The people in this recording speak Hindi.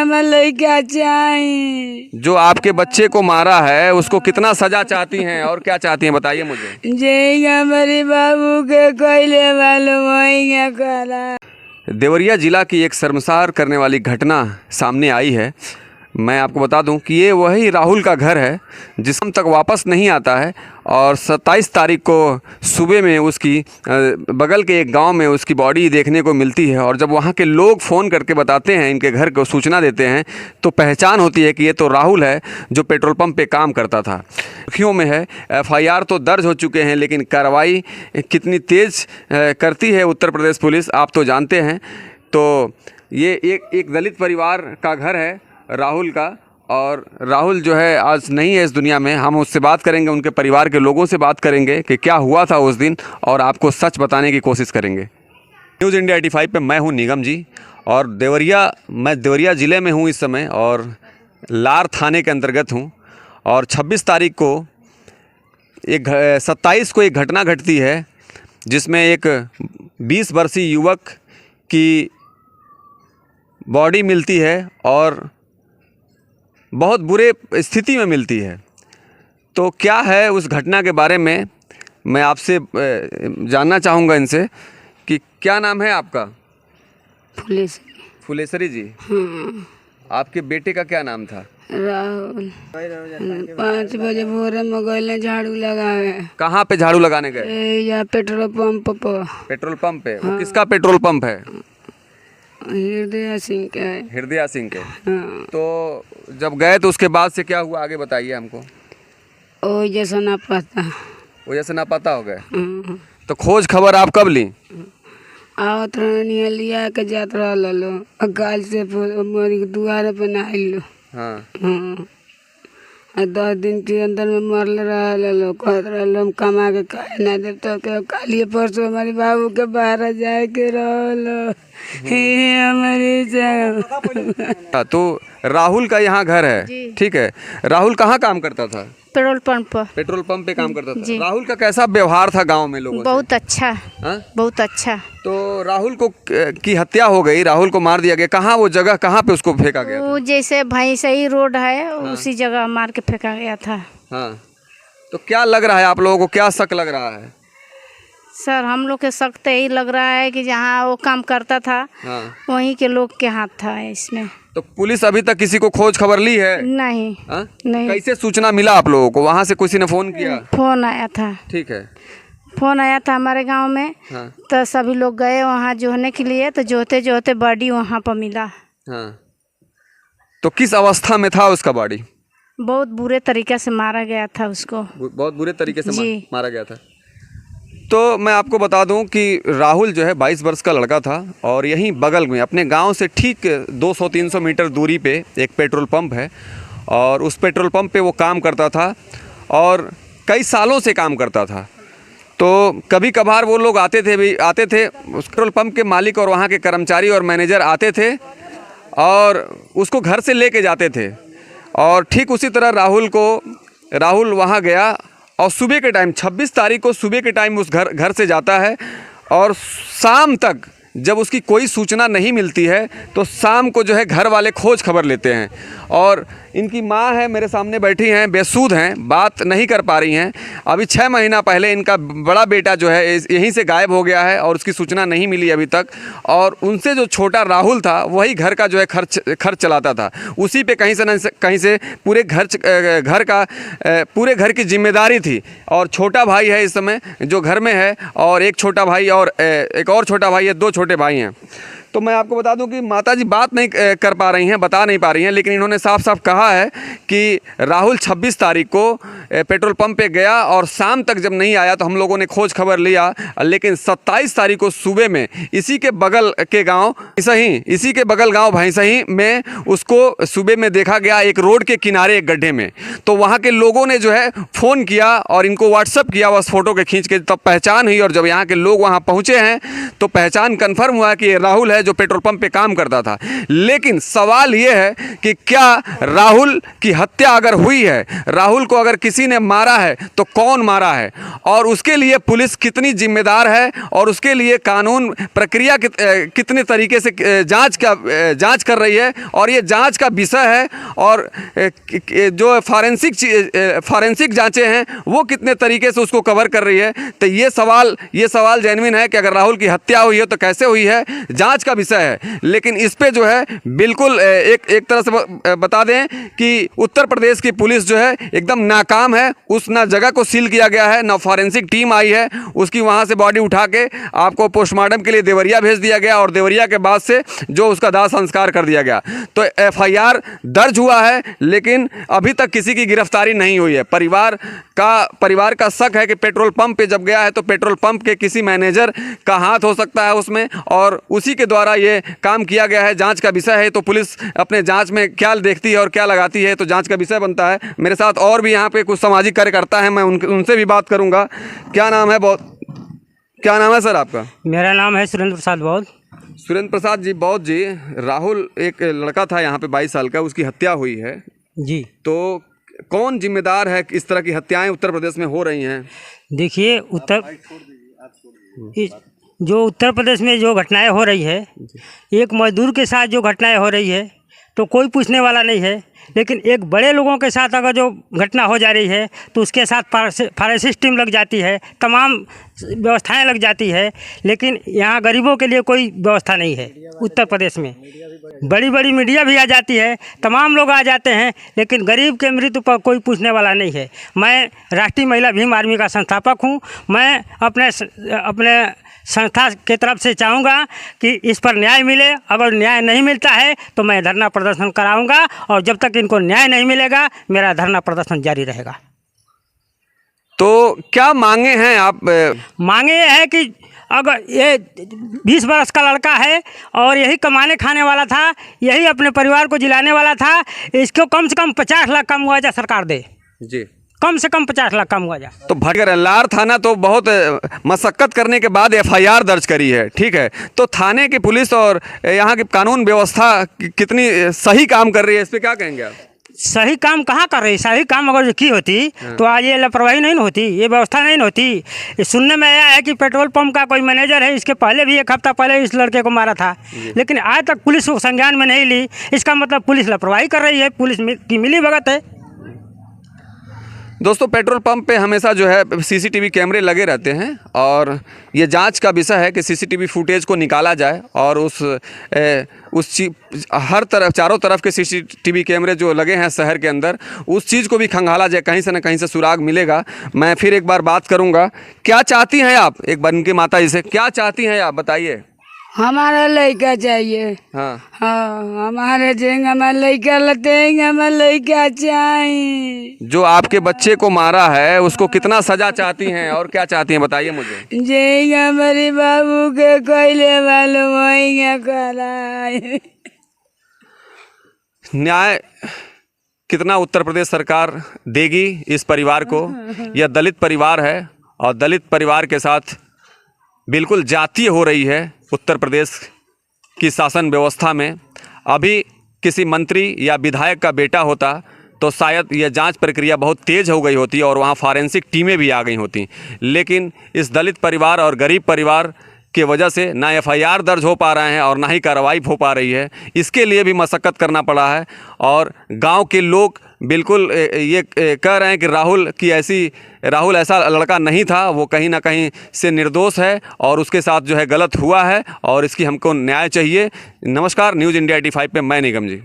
हमारे लड़का चाहिए। जो आपके बच्चे को मारा है उसको कितना सजा चाहती हैं और क्या चाहती हैं बताइए मुझे। जे हमारे बाबू के कोयले वालों वही करा। देवरिया जिला की एक शर्मसार करने वाली घटना सामने आई है। मैं आपको बता दूं कि ये वही राहुल का घर है जिस हम तक वापस नहीं आता है और 27 तारीख को सुबह में उसकी बगल के एक गांव में उसकी बॉडी देखने को मिलती है। और जब वहां के लोग फ़ोन करके बताते हैं, इनके घर को सूचना देते हैं, तो पहचान होती है कि ये तो राहुल है जो पेट्रोल पंप पे काम करता था। सुर्खियों में है, FIR तो दर्ज हो चुके हैं, लेकिन कार्रवाई कितनी तेज़ करती है उत्तर प्रदेश पुलिस आप तो जानते हैं। तो ये एक दलित परिवार का घर है राहुल का, और राहुल जो है आज नहीं है इस दुनिया में। हम उससे बात करेंगे, उनके परिवार के लोगों से बात करेंगे कि क्या हुआ था उस दिन, और आपको सच बताने की कोशिश करेंगे। न्यूज़ इंडिया 85 पे मैं हूं निगम जी, और मैं देवरिया ज़िले में हूं इस समय, और लार थाने के अंतर्गत हूं। और 26 तारीख को 27 को एक घटना घटती है जिसमें एक 20 वर्षीय युवक की बॉडी मिलती है और बहुत बुरे स्थिति में मिलती है। तो क्या है उस घटना के बारे में मैं आपसे जानना चाहूँगा इनसे कि क्या नाम है आपका। फुलेश्वरी जी। आपके बेटे का क्या नाम था। राहुल। 5 बजे भोर में गए झाड़ू लगावे। कहाँ पे झाड़ू लगाने गए। या पेट्रोल पंप पर। पेट्रोल पंप पे। वो किसका पेट्रोल पंप है। हृदय सिंह के। हृदय सिंह के। तो जब गए तो उसके बाद से क्या हुआ आगे बताइए हमको। ओ जैसा ना पता। वो जैसे ना पता हो गए। तो खोज खबर आप कब ली। आवत रहनी लिया के जात रहो गाल से दुआरे पे नहा लो। हाँ। 10 दिन के अंदर में मरल रहा कहत रहा हम कमा के खाए ना दे तो के कालिए परसों हमारे बाबू के बाहर जाए के रहो हमारी। तो राहुल का यहाँ घर है, ठीक है। राहुल कहाँ काम करता था। पेट्रोल पंप पर। पेट्रोल पंप पे काम करता था। राहुल का कैसा व्यवहार था गांव में लोगों बहुत से? अच्छा। बहुत अच्छा। तो राहुल को की हत्या हो गई, राहुल को मार दिया गया। कहाँ वो जगह, कहाँ पे उसको फेंका गया वो था? जैसे भैंसई रोड है उसी जगह मार के फेंका गया था। हाँ। तो क्या लग रहा है आप लोगों को, क्या शक लग रहा है। सर हम लोग के शक तो यही लग रहा है कि जहाँ वो काम करता था वहीं के लोग के हाथ था इसमें। तो पुलिस अभी तक किसी को खोज खबर ली है। नहीं। नहीं। कैसे सूचना मिला आप लोगों को, वहाँ से किसी ने फोन किया। फोन आया था। ठीक है। फोन आया था हमारे गांव में। तो सभी लोग गए वहाँ जोहने के लिए, तो जोहते जोहते बॉडी वहाँ पर मिला। हाँ। तो किस अवस्था में था उसका बॉडी। बहुत बुरे तरीके से मारा गया था उसको। बहुत बुरे तरीके से मारा गया था। तो मैं आपको बता दूं कि राहुल जो है 22 वर्ष का लड़का था, और यहीं बगल में अपने गांव से ठीक 200-300 मीटर दूरी पे एक पेट्रोल पंप है, और उस पेट्रोल पंप पे वो काम करता था और कई सालों से काम करता था। तो कभी कभार वो लोग आते थे उस पेट्रोल पंप के मालिक और वहाँ के कर्मचारी और मैनेजर आते थे और उसको घर से लेके जाते थे। और ठीक उसी तरह राहुल वहाँ गया, और सुबह के टाइम 26 तारीख को सुबह के टाइम उस घर से जाता है, और शाम तक जब उसकी कोई सूचना नहीं मिलती है तो शाम को जो है घर वाले खोज खबर लेते हैं। और इनकी माँ है मेरे सामने बैठी हैं, बेसुध हैं, बात नहीं कर पा रही हैं। अभी 6 महीना पहले इनका बड़ा बेटा जो है यहीं से गायब हो गया है और उसकी सूचना नहीं मिली अभी तक। और उनसे जो छोटा राहुल था वही घर का जो है खर्च चलाता था, उसी पे कहीं से न कहीं से पूरे घर की जिम्मेदारी थी। और छोटा भाई है इस समय जो घर में है, और एक छोटा भाई और एक और छोटा भाई है, 2 छोटे भाई हैं। तो मैं आपको बता दूं कि माताजी बात नहीं कर पा रही हैं, बता नहीं पा रही हैं, लेकिन इन्होंने साफ साफ कहा है कि राहुल 26 तारीख को पेट्रोल पंप पे गया और शाम तक जब नहीं आया तो हम लोगों ने खोज खबर लिया, लेकिन 27 तारीख को सुबह में इसी के बगल गांव भैंसही में उसको सुबह में देखा गया, एक रोड के किनारे एक गड्ढे में। तो वहाँ के लोगों ने जो है फ़ोन किया और इनको व्हाट्सअप किया बस फ़ोटो के खींच के, तब पहचान हुई। और जब यहाँ के लोग वहाँ पहुँचे हैं तो पहचान कन्फर्म हुआ कि ये राहुल है है जो पेट्रोल पंप पे काम करता था। लेकिन सवाल ये है कि क्या राहुल की हत्या अगर हुई है, राहुल को अगर किसी ने मारा है तो कौन मारा है, और उसके लिए पुलिस कितनी जिम्मेदार है, और उसके लिए कानून प्रक्रिया कितने तरीके से जांच कर रही है, और ये जांच का विषय है। और जो फॉरेंसिक जांचें हैं वो कितने तरीके से उसको कवर कर रही है। तो ये सवाल जेन्युइन है कि अगर राहुल की हत्या हुई है तो कैसे हुई है, जांच का विषय है। लेकिन इस पे जो है बिल्कुल एक तरह से बता दें कि उत्तर प्रदेश की पुलिस जो है एकदम नाकाम है। उस ना जगह को सील किया गया है, ना फॉरेंसिक टीम आई है, उसकी वहाँ से बॉडी उठा के आपको पोस्टमार्टम के लिए देवरिया भेज दिया गया, और देवरिया के बाद से जो उसका दाह संस्कार कर दिया गया। तो FIR दर्ज हुआ है, लेकिन अभी तक किसी की गिरफ्तारी नहीं हुई है। परिवार का शक है कि पेट्रोल पंप पे जब गया है तो पेट्रोल पंप के किसी मैनेजर का हाथ हो सकता है उसमें, और उसी के द्वारा ये काम किया गया है। जांच का विषय है, तो पुलिस अपने जांच में क्या देखती है और क्या लगाती है तो जांच का विषय बनता है। मेरे साथ और भी यहाँ पे कुछ सामाजिक कार्यकर्ता हैं, मैं उनसे भी बात करूँगा। क्या नाम है सर आपका? मेरा नाम है सुरेंद्र प्रसाद बौद्ध। सुरेंद्र प्रसाद जी, बौद्ध जी, राहुल एक लड़का था यहाँ पे 22 साल का, उसकी हत्या हुई है जी। तो कौन जिम्मेदार है? इस तरह की हत्याएं उत्तर प्रदेश में हो रही हैं। देखिए, जो उत्तर प्रदेश में जो घटनाएं हो रही है, एक मजदूर के साथ जो घटनाएं हो रही है तो कोई पूछने वाला नहीं है। लेकिन एक बड़े लोगों के साथ अगर जो घटना हो जा रही है तो उसके साथ फॉरेंसिक टीम लग जाती है, तमाम व्यवस्थाएं लग जाती है। लेकिन यहाँ गरीबों के लिए कोई व्यवस्था नहीं है। उत्तर प्रदेश में बड़ी बड़ी मीडिया भी आ जाती है, तमाम लोग आ जाते हैं, लेकिन गरीब के मृत्यु पर कोई पूछने वाला नहीं है। मैं राष्ट्रीय महिला भीम आर्मी का संस्थापक हूँ। मैं अपने संस्था के तरफ से चाहूँगा कि इस पर न्याय मिले। अगर न्याय नहीं मिलता है तो मैं धरना प्रदर्शन कराऊँगा, और जब तक इनको न्याय नहीं मिलेगा मेरा धरना प्रदर्शन जारी रहेगा। तो क्या मांगे हैं आप? मांगे ये है कि अगर ये 20 बरस का लड़का है और यही कमाने खाने वाला था, यही अपने परिवार को जिलाने वाला था, इसको कम से कम 50 लाख का मुआवजा सरकार दे जी। कम से कम 50 लाख का मुआवजा। तो भटकर लार थाना तो बहुत मशक्कत करने के बाद FIR दर्ज करी है, ठीक है। तो थाने की पुलिस और यहाँ की कानून व्यवस्था कितनी सही काम कर रही है, इस पर क्या कहेंगे आप? सही काम कहाँ कर रही? सही काम अगर की होती तो आज ये लापरवाही नहीं होती, ये व्यवस्था नहीं होती। ये सुनने में आया है कि पेट्रोल पंप का कोई मैनेजर है, इसके पहले भी 1 हफ्ता पहले इस लड़के को मारा था, लेकिन आज तक पुलिस को संज्ञान में नहीं ली। इसका मतलब पुलिस लापरवाही कर रही है, पुलिस की मिली भगत है। दोस्तों, पेट्रोल पंप पे हमेशा जो है CCTV कैमरे लगे रहते हैं, और ये जांच का विषय है कि CCTV फुटेज को निकाला जाए, और हर तरफ, चारों तरफ के CCTV कैमरे जो लगे हैं शहर के अंदर, उस चीज़ को भी खंगाला जाए, कहीं से ना कहीं से सुराग मिलेगा। मैं फिर एक बार बात करूँगा। क्या चाहती हैं आप? एक बार उनकी माता जी से क्या चाहती हैं आप, बताइए। हमारा लड़का चाहिए। हाँ, हमारे जेंगे हमारे लड़का लतेंगे, हमारे लड़का चाहिए। जो आपके बच्चे को मारा है उसको कितना सजा चाहती हैं और क्या चाहती हैं, बताइए मुझे। जेंगे हमारे बाबू के कोयले वालों वही कराए। न्याय कितना उत्तर प्रदेश सरकार देगी इस परिवार को? यह दलित परिवार है, और दलित परिवार के साथ बिल्कुल जातीय हो रही है उत्तर प्रदेश की शासन व्यवस्था में। अभी किसी मंत्री या विधायक का बेटा होता तो शायद यह जांच प्रक्रिया बहुत तेज़ हो गई होती और वहां फॉरेंसिक टीमें भी आ गई होती। लेकिन इस दलित परिवार और गरीब परिवार की वजह से ना FIR दर्ज हो पा रहे हैं और ना ही कार्रवाई हो पा रही है। इसके लिए भी मशक्क़त करना पड़ा है, और गांव के लोग बिल्कुल ये कह रहे हैं कि राहुल ऐसा लड़का नहीं था, वो कहीं ना कहीं से निर्दोष है और उसके साथ जो है गलत हुआ है, और इसकी हमको न्याय चाहिए। नमस्कार, न्यूज़ इंडिया 85 पे मैं निगम जी।